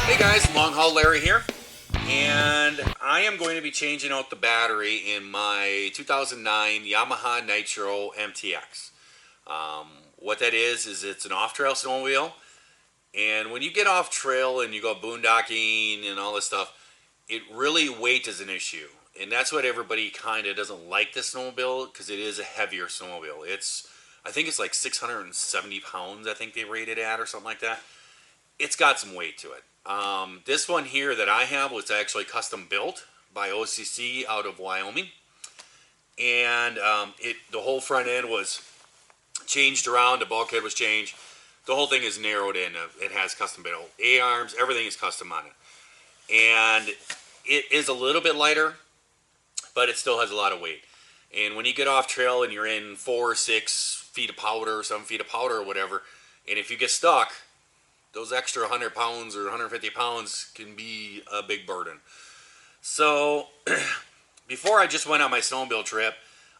Hey guys, Long Haul Larry here, and I am going to be changing out the battery in my 2009 Yamaha Nitro MTX. What that is it's an off-trail snowmobile, and when you get off-trail and you go boondocking and all this stuff, it really weight is an issue, and that's what everybody kind of doesn't like this snowmobile, because it is a heavier snowmobile. I think it's like 670 pounds, I think they rate it at, or something like that. It's got some weight to it. This one here that I have was actually custom built by OCC out of Wyoming, and the whole front end was changed around. The bulkhead was changed. The whole thing is narrowed in. It has custom built A-arms. Everything is custom on it, and it is a little bit lighter, but it still has a lot of weight. And when you get off trail and you're in 4 or 6 feet of powder, 7 feet of powder, or whatever, and if you get stuck, those extra 100 pounds or 150 pounds can be a big burden. So before I just went on my snowmobile trip,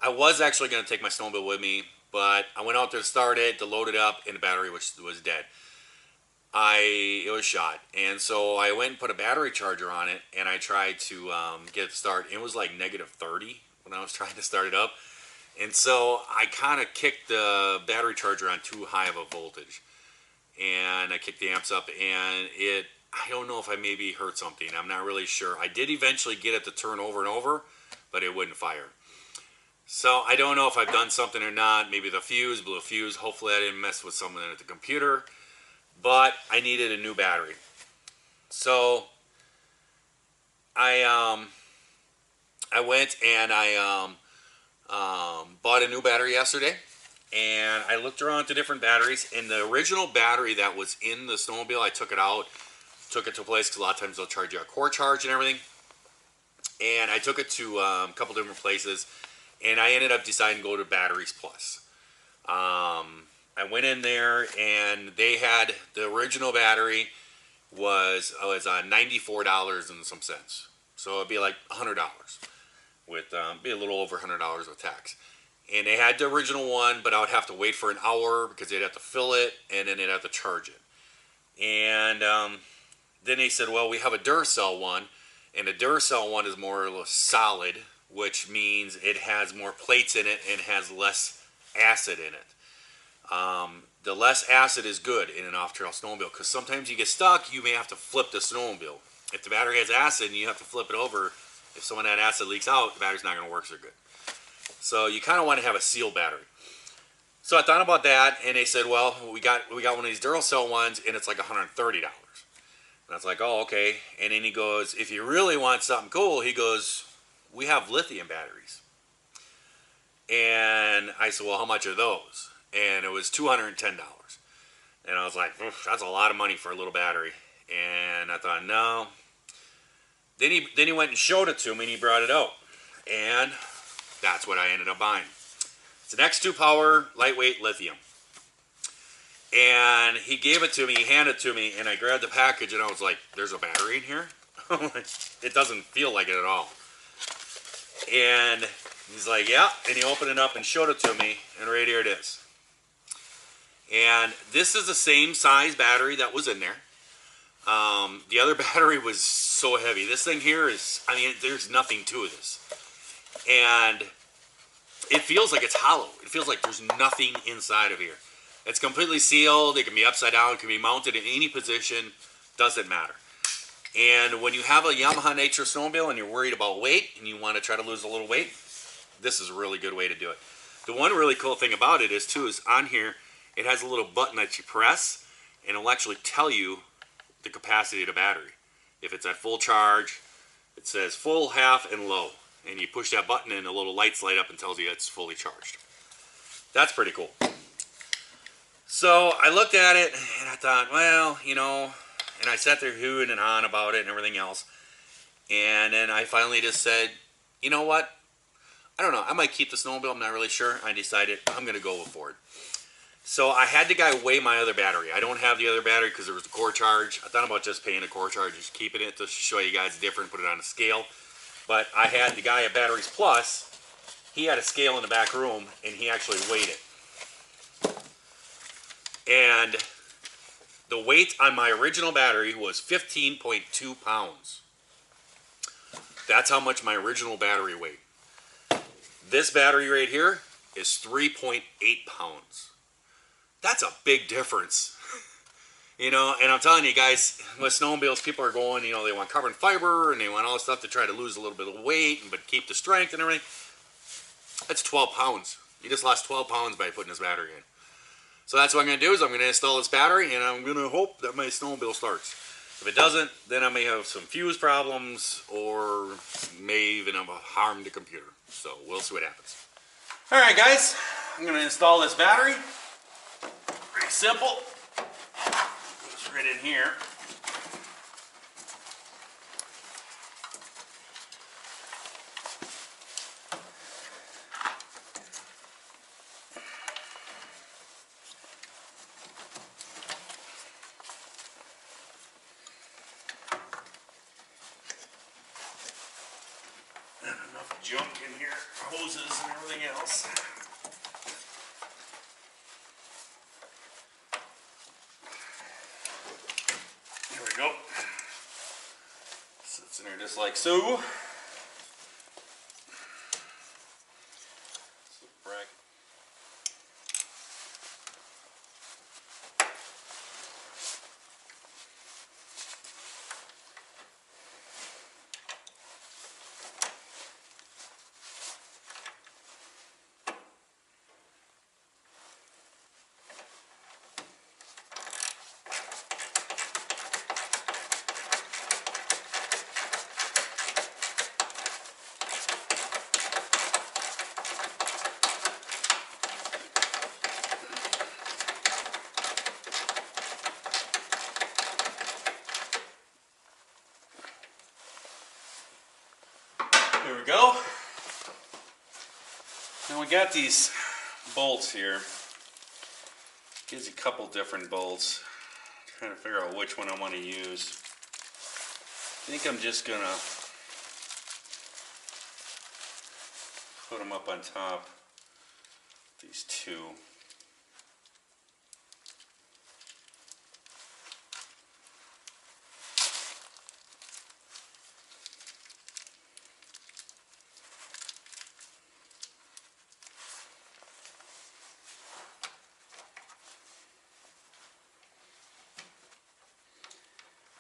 I was actually going to take my snowmobile with me, but I went out there to start it, to load it up, and the battery was dead. It was shot, and so I went and put a battery charger on it, and I tried to get it to start. It was like -30 when I was trying to start it up, and so I kind of kicked the battery charger on too high of a voltage, and I kicked the amps up, and I don't know if I maybe hurt something. I'm not really sure. I did eventually get it to turn over and over, but it wouldn't fire. So I don't know if I've done something or not. Maybe the fuse blew a fuse. Hopefully I didn't mess with something at the computer, but I needed a new battery. So I went and I bought a new battery yesterday. And I looked around to different batteries, and the original battery that was in the snowmobile, I took it out, took it to a place, because a lot of times they'll charge you a core charge and everything. And I took it to a couple different places, and I ended up deciding to go to Batteries Plus. I went in there, and they had the original battery was $94 and some cents. So it'd be like $100 with be a little over $100 with tax. And they had the original one, but I would have to wait for an hour because they'd have to fill it, and then they'd have to charge it. And then they said, well, we have a Duracell one, and the Duracell one is more or less solid, which means it has more plates in it and has less acid in it. The less acid is good in an off-trail snowmobile, because sometimes you get stuck, you may have to flip the snowmobile. If the battery has acid and you have to flip it over, if some of that acid leaks out, the battery's not going to work so good. So you kind of want to have a sealed battery. So I thought about that, and they said, well, we got one of these Duracell ones, and it's like $130. And I was like, oh, okay. And then he goes, if you really want something cool, he goes, we have lithium batteries. And I said, well, how much are those? And it was $210. And I was like, that's a lot of money for a little battery. And I thought, no. Then he went and showed it to me, and he brought it out. And that's what I ended up buying. It's an X2 Power lightweight lithium. And he gave it to me, he handed it to me, and I grabbed the package, and I was like, there's a battery in here? It doesn't feel like it at all. And he's like, yeah. And he opened it up and showed it to me, and right here it is. And this is the same size battery that was in there. The other battery was so heavy. This thing here is, there's nothing to this. And it feels like it's hollow. It feels like there's nothing inside of here. It's completely sealed. It can be upside down. It can be mounted in any position. Doesn't matter. And when you have a Yamaha Nitro snowmobile and you're worried about weight and you want to try to lose a little weight, this is a really good way to do it. The one really cool thing about it is on here, it has a little button that you press, and it'll actually tell you the capacity of the battery. If it's at full charge, it says full, half, and low. And you push that button and the little lights light up and tells you it's fully charged. That's pretty cool. So I looked at it and I thought, well, and I sat there hooing and on about it and everything else. And then I finally just said, you know what? I don't know. I might keep the snowmobile. I'm not really sure. I decided I'm going to go for it. So I had the guy weigh my other battery. I don't have the other battery because there was a core charge. I thought about just paying a core charge, just keeping it to show you guys different, put it on a scale. But I had the guy at Batteries Plus, he had a scale in the back room, and he actually weighed it. And The weight on my original battery was 15.2 pounds. That's how much my original battery weighed. This battery right here is 3.8 pounds. That's a big difference. You know, and I'm telling you guys, with snowmobiles, people are going, you know, they want carbon fiber and they want all this stuff to try to lose a little bit of weight, but keep the strength and everything. That's 12 pounds. You just lost 12 pounds by putting this battery in. So that's what I'm going to do is I'm going to install this battery and I'm going to hope that my snowmobile starts. If it doesn't, then I may have some fuse problems or may even have harm the computer. So we'll see what happens. All right, guys, I'm going to install this battery. Pretty simple. Goes right in here. And enough junk in here, hoses and everything else. There we go. Sits in there just like so. There we go. Now we got these bolts here. Gives you a couple different bolts. Trying to figure out which one I want to use. I think I'm just gonna put them up on top. These two.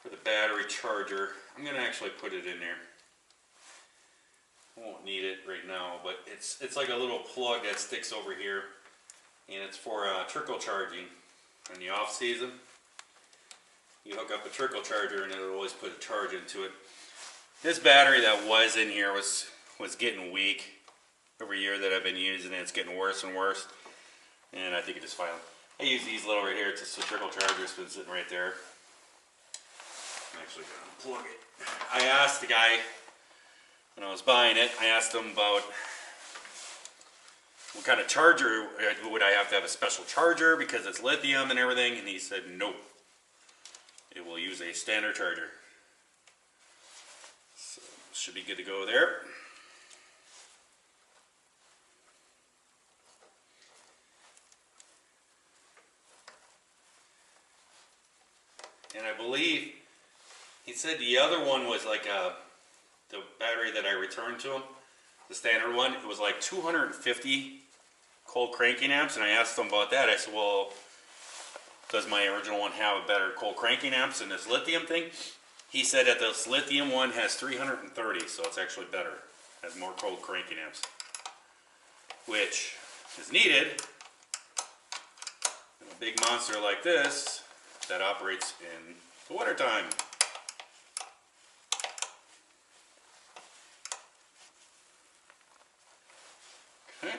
For the battery charger, I'm going to actually put it in there. I won't need it right now, but it's like a little plug that sticks over here, and it's for trickle charging. In the off season, you hook up a trickle charger and it'll always put a charge into it. This battery that was in here was getting weak. Every year that I've been using it, it's getting worse and worse, and I think it just finally. I use these little right here. It's just a trickle charger. It's been sitting right there. I'm actually going to unplug it. I asked the guy when I was buying it, I asked him about what kind of charger, would I have to have a special charger because it's lithium and everything, and he said no. It will use a standard charger. So should be good to go there. And I believe he said the other one was like the battery that I returned to him, the standard one, it was like 250 cold cranking amps, and I asked him about that. I said, well, does my original one have a better cold cranking amps than this lithium thing? He said that this lithium one has 330, so it's actually better, has more cold cranking amps, which is needed in a big monster like this that operates in the wintertime. Okay.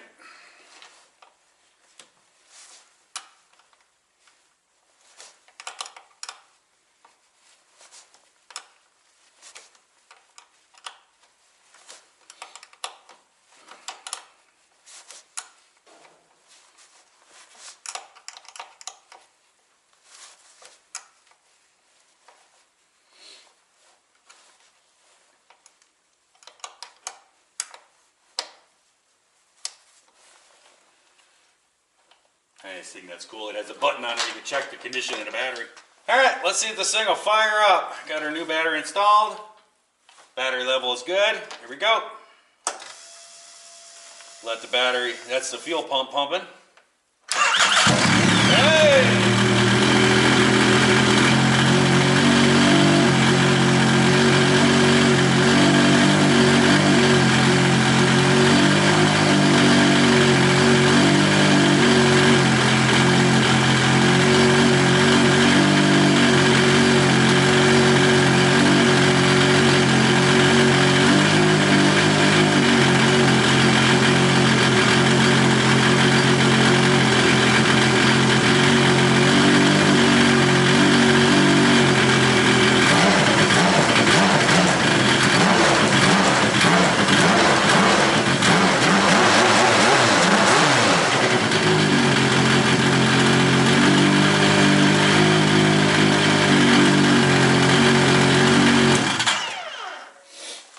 I just think that's cool. It has a button on it. You can check the condition of the battery. Alright, let's see if this thing will fire up. Got our new battery installed. Battery level is good. Here we go. Let the battery, that's the fuel pump pumping. Hey!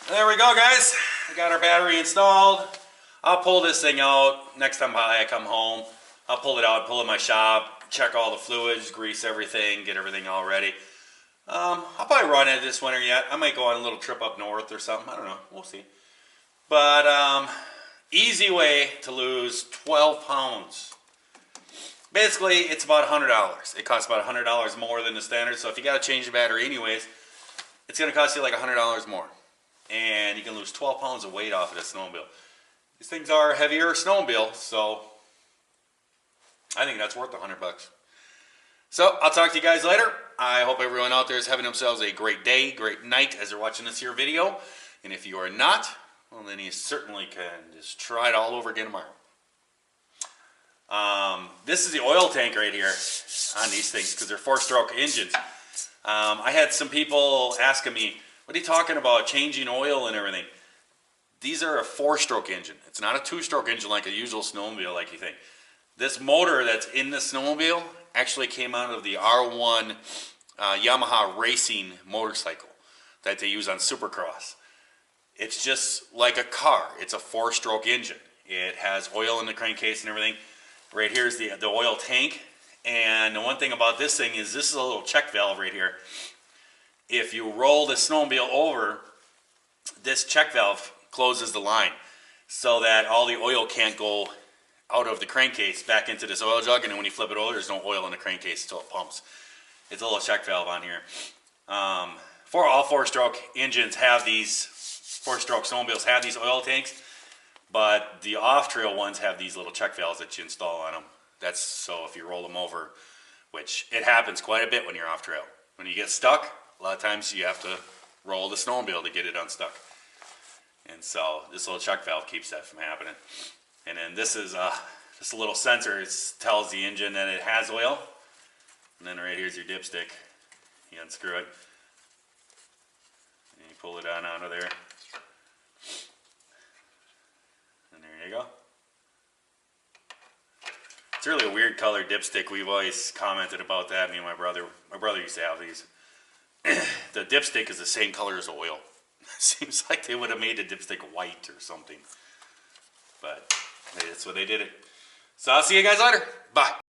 There we go, guys. We got our battery installed. I'll pull this thing out next time I come home. I'll pull it out, pull it in my shop, check all the fluids, grease everything, get everything all ready. I'll probably run it this winter yet. I might go on a little trip up north or something. I don't know. We'll see. But easy way to lose 12 pounds. Basically, it's about $100. It costs about $100 more than the standard. So if you got to change the battery anyways, it's going to cost you like $100 more. And you can lose 12 pounds of weight off of this snowmobile. These things are heavier snowmobile, so I think that's worth $100. So I'll talk to you guys later. I hope everyone out there is having themselves a great day, great night as they're watching this here video. And if you are not, well, then you certainly can just try it all over again tomorrow. This is the oil tank right here on these things because they're 4-stroke engines. I had some people asking me, what are you talking about, changing oil and everything? These are a 4-stroke engine. It's not a 2-stroke engine like a usual snowmobile like you think. This motor that's in the snowmobile actually came out of the R1 Yamaha racing motorcycle that they use on Supercross. It's just like a car. It's a 4-stroke engine. It has oil in the crankcase and everything. Right here is the oil tank. And the one thing about this thing is this is a little check valve right here. If you roll the snowmobile over, this check valve closes the line so that all the oil can't go out of the crankcase back into this oil jug, and then when you flip it over, there's no oil in the crankcase until it pumps. It's a little check valve on here. For all 4-stroke engines have these, 4-stroke snowmobiles have these oil tanks, but the off-trail ones have these little check valves that you install on them. That's so if you roll them over, which it happens quite a bit when you're off-trail. When you get stuck, a lot of times you have to roll the snowmobile to get it unstuck. And so this little check valve keeps that from happening. And then this is just a little sensor. It tells the engine that it has oil. And then right here's your dipstick. You unscrew it. And you pull it on out of there. And there you go. It's really a weird color dipstick. We've always commented about that, me and my brother. My brother used to have these. The dipstick is the same color as oil. Seems like they would have made the dipstick white or something. But that's what they did it. So I'll see you guys later. Bye.